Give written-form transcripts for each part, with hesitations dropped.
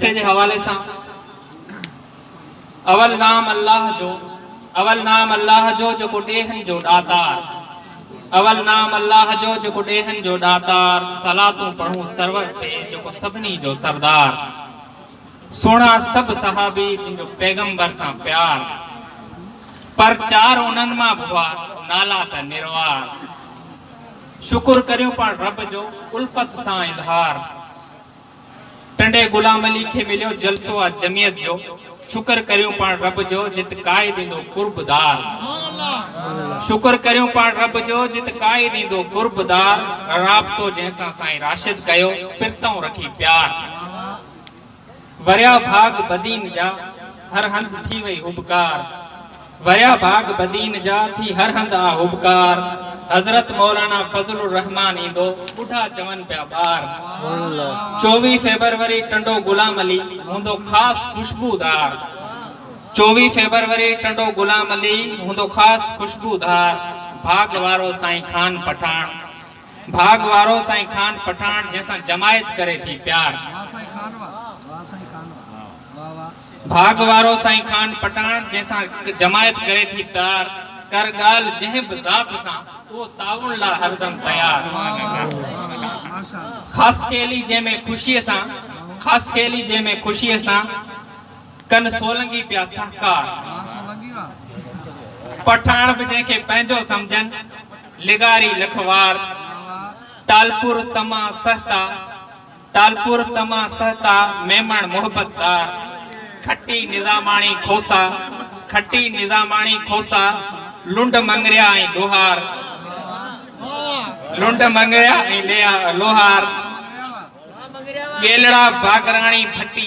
जलसे के हवाले से अवल नाम अल्लाह जो जो ॾेहनि जो दातार, अवल नाम अल्लाह जो ॾेहनि जो दातार, सलातूं पढ़ूं सरवर पे जो सभिनी जो सरदार, सोना सब सहाबी जिनजो पैगंबर सां प्यार, पर चार उन्हनि मां बुआ नाला त निर्वार, शुक्र करियूं पाण रब जो उल्फत सां इज़हार, टंडे गुलाम अली खे मिलियो जलसो आ जमियत जो, शुक्र करियूं पाण रब जो जित काए दींदो कुर्बदार, शुक्र करियूं पाण रब जो जित काए दींदो कुर्बदार, राब्तो जंहिंसां साईं राशिद कयो पिरतऊं रखी प्यार, वरिया भाग बदीन जा हर हंध थी वई हुबकार, वरिया भाग बदीन जा थी हर हंध आ हुबकार, हजरत मौलाना फजलुर रहमान ईंदो बुढ़ा चवन पिया ॿार, 24 फेब्रुआरी टंडो गुलाम अली हूंदो ख़ास खुशबूदार, 24 फेब्रुआरी टंडो गुलाम अली हूंदो ख़ास खुशबूदार, भाग वारो साईं खान पठान, भाग वारो साईं खान पठान जैसा जमायत करे थी प्यार, भाग वारो साईं खान पठान जैसा जमायत करे थी प्यार, कर गाल जंहिं बि ज़ात सां वो ताउन ला हरदम तैयार, खास केली जंहिंमें खुशीअ सां, खास केली जंहिंमें खुशीअ सां कन सोलंगी पिया सहकार, पठान बि जंहिंखे पंहिंजो सम्झनि लिगारी लखवार, टालपुर समा सहता, टालपुर समा सहता मेमण मोहब्बतदार, खट्टी निज़ामाणी खोसा, खट्टी निज़ामाणी खोसा, लुंड मंगरिया ऐं लोहार, लुंड मंगरिया ऐं लोहार, गेलड़ा बागराणी भट्टी,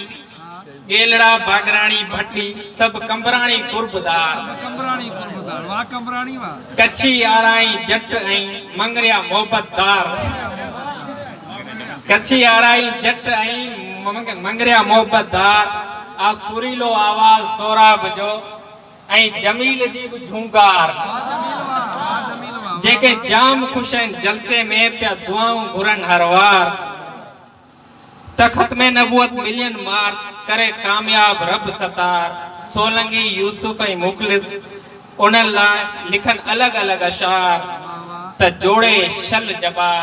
गेलड़ा बागराणी भट्टी सब कंबराणी कुर्बदार, कच्छी आराई जट ऐं मंगरिया मोहब्बतदार, कच्छी आराई जट ऐं मंगरिया मोहब्बतदार, आ सुरीलो आवाज सोराब जो ऐं जमील जी भी झूंगार, जेके जाम खुश आहिनि जलसे में पिया दुआऊं घुरनि हर वार, तख़त में नबूअत मिलियन मार्च करे कामयाब रब सतार, सोलंगी यूसुफ ऐं मुखलिस उन्हनि लाइ लिखनि अलॻि अलॻि अशार, त जोड़े शल जबा